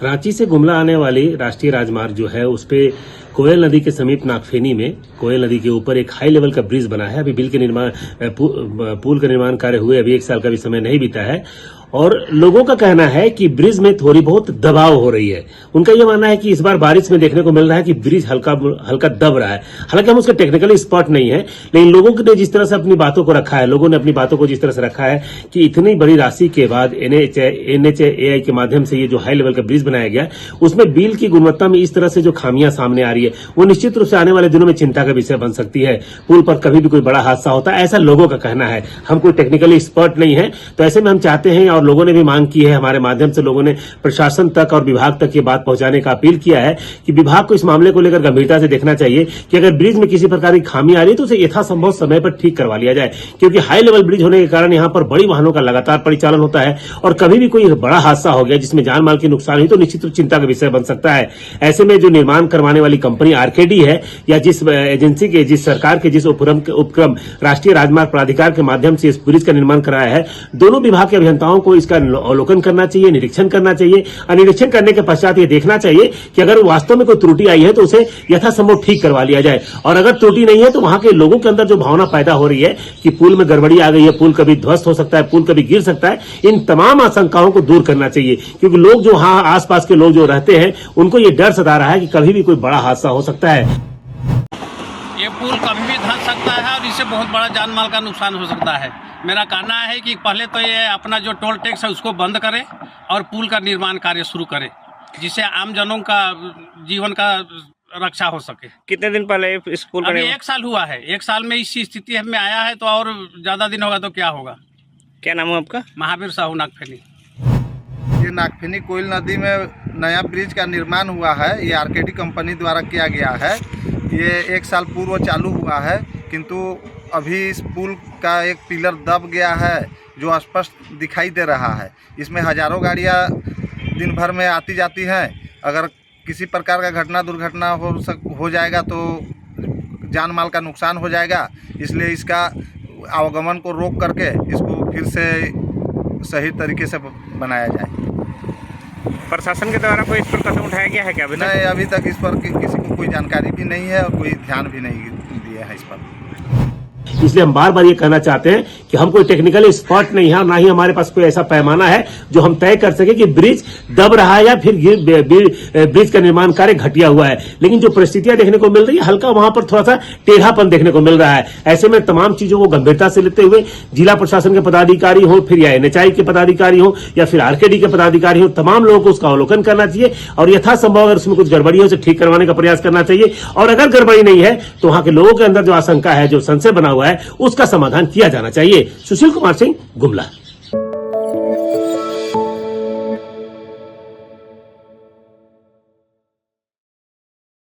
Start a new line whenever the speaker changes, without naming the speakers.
रांची से गुमला आने वाली राष्ट्रीय राजमार्ग जो है उस पे कोयल नदी के समीप नागफेनी में कोयल नदी के ऊपर एक हाई लेवल का ब्रिज बना है। अभी बिल के निर्माण पुल का निर्माण कार्य हुए अभी 1 साल का भी समय नहीं बीता है और लोगों का कहना है कि ब्रिज में थोड़ी बहुत दबाव हो रही है। उनका यह मानना है कि इस बार बारिश में देखने को मिल रहा है कि ब्रिज हल्का दब रहा है। हालांकि हम उसका टेक्निकली स्पॉट नहीं है, लेकिन लोगों ने जिस तरह से अपनी बातों को रखा है, लोगों ने अपनी बातों को जिस तरह से रखा है कि इतनी बड़ी राशि के बाद NHAI के माध्यम से ये जो हाई लेवल का ब्रिज बनाया गया उसमें बिल की गुणवत्ता में इस तरह से जो खामियां सामने आ रही है वो निश्चित रूप से आने वाले दिनों में चिंता का विषय बन सकती है। पुल पर कभी भी कोई बड़ा हादसा होता है, ऐसा लोगों का कहना है। हम कोई टेक्निकली एक्सपर्ट नहीं है, तो ऐसे में हम चाहते हैं और लोगों ने भी मांग की है, हमारे माध्यम से लोगों ने प्रशासन तक और विभाग तक ये बात पहुंचाने का अपील किया है कि विभाग को इस मामले को लेकर गंभीरता से देखना चाहिए कि अगर ब्रिज में किसी प्रकार की खामी आ रही है तो उसे यथासंभव समय पर ठीक करवा लिया जाए, क्योंकि हाई लेवल ब्रिज होने के कारण यहां पर बड़ी वाहनों का लगातार परिचालन होता है और कभी भी कोई बड़ा हादसा हो गया जिसमें जान माल की नुकसान हुई तो निश्चित रूप चिंता का विषय बन सकता है। ऐसे में जो निर्माण करवाने वाली कंपनी आरकेडी है या जिस एजेंसी के जिस सरकार के जिस उपक्रम राष्ट्रीय राजमार्ग प्राधिकार के माध्यम से इस ब्रिज का निर्माण कराया है, दोनों विभाग के अभियंताओं को इसका अवलोकन करना चाहिए, निरीक्षण करना चाहिए और निरीक्षण करने के पश्चात ये देखना चाहिए कि अगर वास्तव में कोई त्रुटि आई है तो उसे यथासंभव ठीक करवा लिया जाए और अगर त्रुटि नहीं है तो वहां के लोगों के अंदर जो भावना पैदा हो रही है कि पुल में गड़बड़ी आ गई है, पुल कभी ध्वस्त हो सकता है, पुल कभी गिर सकता है, इन तमाम आशंकाओं को दूर करना चाहिए, क्योंकि लोग जो वहां आसपास के लोग जो रहते हैं उनको ये डर सता रहा है कि कभी भी कोई बड़ा हादसा हो सकता है।
ये पुल कभी भी धंस सकता है और इससे बहुत बड़ा जान माल का नुकसान हो सकता है। मेरा कहना है कि पहले तो ये अपना जो टोल टैक्स है उसको बंद करे और पुल का निर्माण कार्य शुरू करे, जिससे आम जनों का जीवन का रक्षा हो सके।
कितने दिन पहले इस पुल
अभी 1 साल हुआ है, 1 साल में इस स्थिति में आया है तो और ज्यादा दिन होगा तो क्या होगा।
क्या नाम है आपका?
महावीर साहू, नागफेनी।
ये नागफेनी कोयल नदी में नया ब्रिज का निर्माण हुआ है, ये आरकेडी कंपनी द्वारा किया गया है। ये 1 साल पूर्व चालू हुआ है, किंतु अभी इस पुल का एक पिलर दब गया है जो स्पष्ट दिखाई दे रहा है। इसमें हजारों गाड़ियां दिन भर में आती जाती हैं। अगर किसी प्रकार का दुर्घटना हो जाएगा तो जान माल का नुकसान हो जाएगा, इसलिए इसका आवागमन को रोक करके इसको फिर से सही तरीके से बनाया जाए।
प्रशासन के द्वारा कोई इस पर कदम उठाया गया है क्या?
नहीं, अभी तक इस पर किसी को कोई जानकारी भी नहीं है और कोई ध्यान भी नहीं दिया है इस पर।
इसलिए हम बार बार ये कहना चाहते हैं कि हम कोई टेक्निकल एक्सपर्ट नहीं है, ना ही हमारे पास कोई ऐसा पैमाना है जो हम तय कर सके कि ब्रिज दब रहा है या फिर ब्रिज का निर्माण कार्य घटिया हुआ है। लेकिन जो परिस्थितियां देखने को मिल रही है, हल्का वहां पर थोड़ा सा टेढ़ापन देखने को मिल रहा है। ऐसे में तमाम चीजों को गंभीरता से लेते हुए जिला प्रशासन के पदाधिकारी हो, फिर या NHAI के पदाधिकारी हो या फिर आरकेडी के पदाधिकारी हो, तमाम लोगों को उसका अवलोकन करना चाहिए और यथासंभव अगर उसमें कुछ गड़बड़ी हो उसे ठीक करवाने का प्रयास करना चाहिए और अगर गड़बड़ी नहीं है तो वहां के लोगों के अंदर जो आशंका है, जो संशय बना हुआ है, उसका समाधान किया जाना चाहिए। सुशील कुमार सिंह, गुमला।